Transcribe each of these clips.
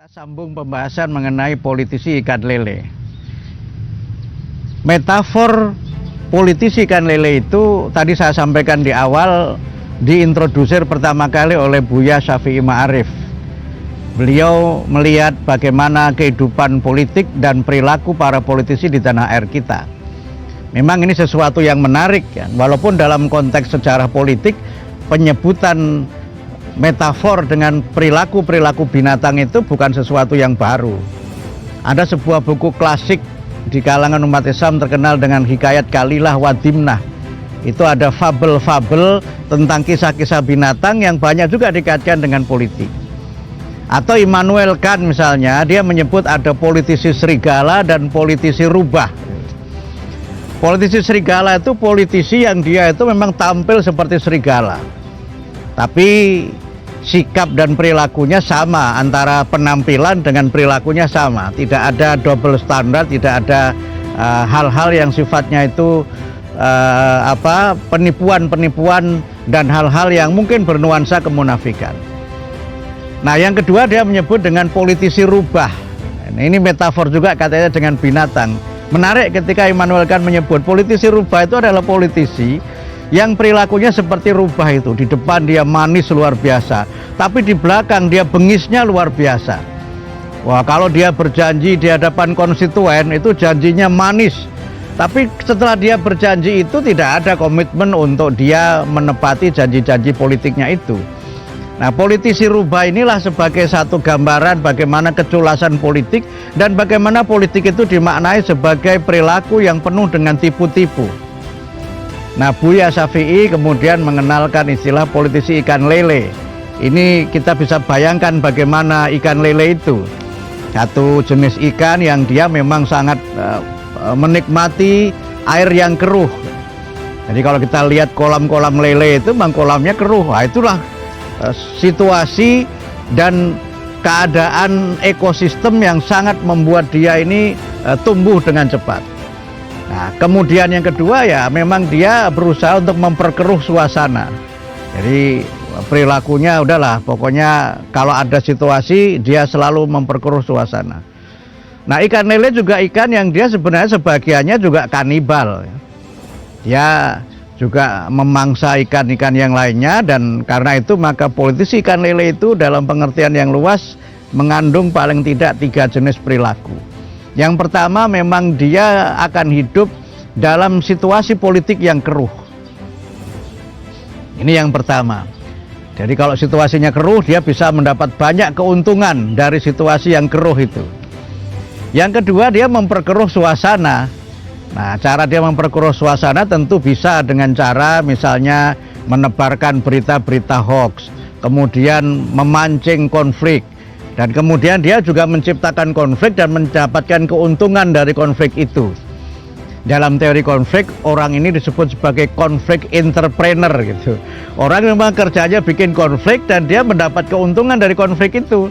Sambung pembahasan mengenai politisi ikan lele. Metafor politisi ikan lele itu tadi saya sampaikan di awal, diintrodusir pertama kali oleh Buya Syafi'i Ma'arif. Beliau melihat bagaimana kehidupan politik dan perilaku para politisi di tanah air kita. Memang ini sesuatu yang menarik ya, walaupun dalam konteks sejarah politik penyebutan metafor dengan perilaku-perilaku binatang itu bukan sesuatu yang baru. Ada sebuah buku klasik di kalangan umat Islam terkenal dengan Hikayat Kalilah wa Dimnah. Itu ada fabel-fabel tentang kisah-kisah binatang yang banyak juga dikaitkan dengan politik. Atau Immanuel Kant misalnya, dia menyebut ada politisi serigala dan politisi rubah. Politisi serigala itu politisi yang dia itu memang tampil seperti serigala, tapi sikap dan perilakunya sama, antara penampilan dengan perilakunya sama. Tidak ada double standard, tidak ada hal-hal yang sifatnya itu penipuan-penipuan dan hal-hal yang mungkin bernuansa kemunafikan. Nah, yang kedua dia menyebut dengan politisi rubah. Ini metafor juga katanya dengan binatang. Menarik ketika Immanuel Kant menyebut politisi rubah itu adalah politisi yang perilakunya seperti rubah itu. Di depan dia manis luar biasa, tapi di belakang dia bengisnya luar biasa. Wah, kalau dia berjanji di hadapan konstituen itu janjinya manis, tapi setelah dia berjanji itu tidak ada komitmen untuk dia menepati janji-janji politiknya itu. Nah, politisi rubah inilah sebagai satu gambaran bagaimana keculasan politik dan bagaimana politik itu dimaknai sebagai perilaku yang penuh dengan tipu-tipu. Nah, Buya Syafi'i kemudian mengenalkan istilah politisi ikan lele. Ini kita bisa bayangkan bagaimana ikan lele itu satu jenis ikan yang dia memang sangat menikmati air yang keruh. Jadi kalau kita lihat kolam-kolam lele itu memang kolamnya keruh. Nah, itulah situasi dan keadaan ekosistem yang sangat membuat dia ini tumbuh dengan cepat. Nah, kemudian yang kedua ya memang dia berusaha untuk memperkeruh suasana. Jadi perilakunya udahlah, pokoknya kalau ada situasi dia selalu memperkeruh suasana. Nah, ikan lele juga ikan yang dia sebenarnya sebagiannya juga kanibal. Dia juga memangsa ikan-ikan yang lainnya, dan karena itu maka politisi ikan lele itu dalam pengertian yang luas mengandung paling tidak 3 jenis perilaku. Yang pertama memang dia akan hidup dalam situasi politik yang keruh. Ini yang pertama. Jadi kalau situasinya keruh dia bisa mendapat banyak keuntungan dari situasi yang keruh itu. Yang kedua dia memperkeruh suasana. Nah, cara dia memperkeruh suasana tentu bisa dengan cara misalnya menebarkan berita-berita hoax, kemudian memancing konflik, dan kemudian dia juga menciptakan konflik dan mendapatkan keuntungan dari konflik itu. Dalam teori konflik, orang ini disebut sebagai konflik entrepreneur gitu. Orang memang kerjanya bikin konflik dan dia mendapat keuntungan dari konflik itu.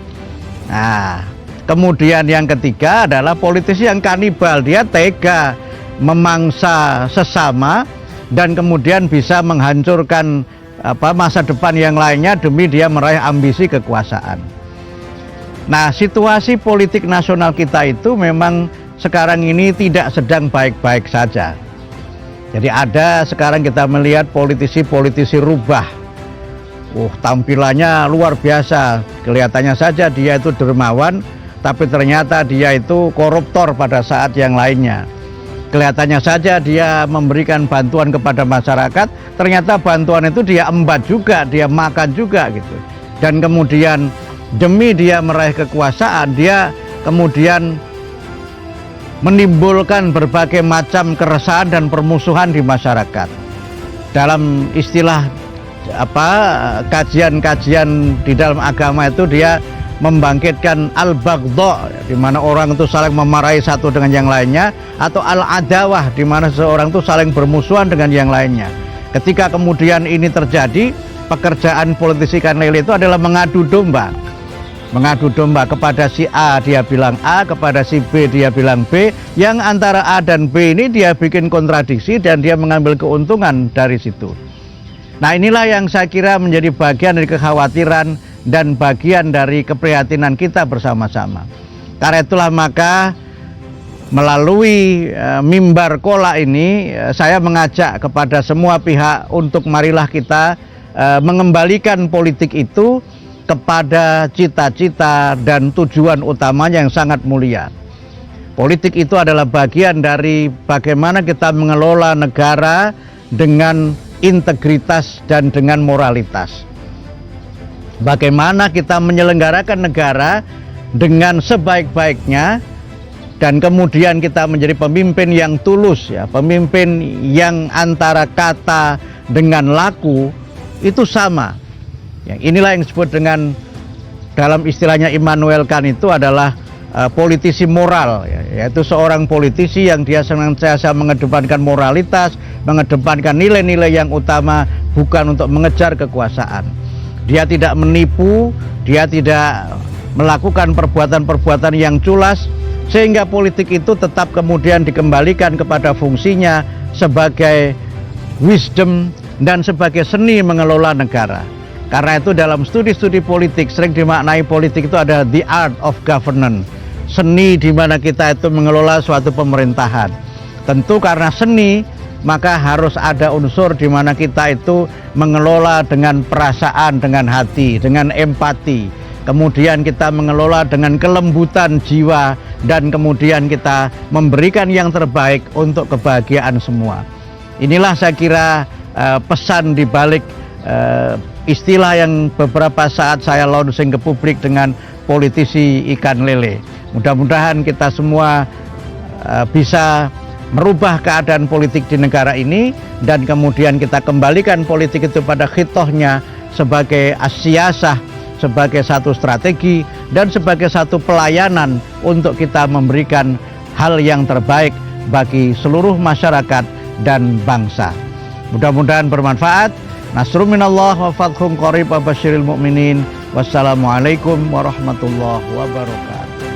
Nah, kemudian yang ketiga adalah politisi yang kanibal. Dia tega memangsa sesama dan kemudian bisa menghancurkan masa depan yang lainnya demi dia meraih ambisi kekuasaan. Nah, situasi politik nasional kita itu memang sekarang ini tidak sedang baik-baik saja. Jadi ada sekarang kita melihat politisi-politisi rubah. Tampilannya luar biasa. Kelihatannya saja dia itu dermawan, tapi ternyata dia itu koruptor pada saat yang lainnya. Kelihatannya saja dia memberikan bantuan kepada masyarakat, ternyata bantuan itu dia embat juga, dia makan juga gitu. Dan kemudian demi dia meraih kekuasaan, dia kemudian menimbulkan berbagai macam keresahan dan permusuhan di masyarakat. Dalam istilah kajian-kajian di dalam agama itu dia membangkitkan al-baghdha, di mana orang itu saling memarahi satu dengan yang lainnya, atau al-adawah, di mana seorang itu saling bermusuhan dengan yang lainnya. Ketika kemudian ini terjadi, pekerjaan politisi ikan lele itu adalah mengadu domba. Mengadu domba, kepada si A dia bilang A, kepada si B dia bilang B, yang antara A dan B ini dia bikin kontradiksi dan dia mengambil keuntungan dari situ. Nah, inilah yang saya kira menjadi bagian dari kekhawatiran dan bagian dari keprihatinan kita bersama-sama. Karena itulah maka melalui mimbar Qola ini saya mengajak kepada semua pihak untuk marilah kita mengembalikan politik itu kepada cita-cita dan tujuan utamanya yang sangat mulia. Politik itu adalah bagian dari bagaimana kita mengelola negara dengan integritas dan dengan moralitas. Bagaimana kita menyelenggarakan negara dengan sebaik-baiknya, dan kemudian kita menjadi pemimpin yang tulus, ya, pemimpin yang antara kata dengan laku itu sama. Ya, inilah yang disebut dengan, dalam istilahnya Immanuel Kant itu adalah politisi moral, ya, yaitu seorang politisi yang dia senantiasa mengedepankan moralitas, mengedepankan nilai-nilai yang utama, bukan untuk mengejar kekuasaan. Dia tidak menipu, dia tidak melakukan perbuatan-perbuatan yang culas, sehingga politik itu tetap kemudian dikembalikan kepada fungsinya sebagai wisdom dan sebagai seni mengelola negara. Karena itu dalam studi-studi politik sering dimaknai politik itu ada the art of governance, seni di mana kita itu mengelola suatu pemerintahan. Tentu karena seni, maka harus ada unsur di mana kita itu mengelola dengan perasaan, dengan hati, dengan empati. Kemudian kita mengelola dengan kelembutan jiwa, dan kemudian kita memberikan yang terbaik untuk kebahagiaan semua. Inilah saya kira pesan di balik istilah yang beberapa saat saya launching ke publik dengan politisi ikan lele. Mudah-mudahan kita semua bisa merubah keadaan politik di negara ini, dan kemudian kita kembalikan politik itu pada khitohnya sebagai asyasah, sebagai satu strategi dan sebagai satu pelayanan untuk kita memberikan hal yang terbaik bagi seluruh masyarakat dan bangsa. Mudah-mudahan bermanfaat. Nasrun minallah wa fathun qarib wa basyiril mu'minin. Wassalamualaikum warahmatullahi wabarakatuh.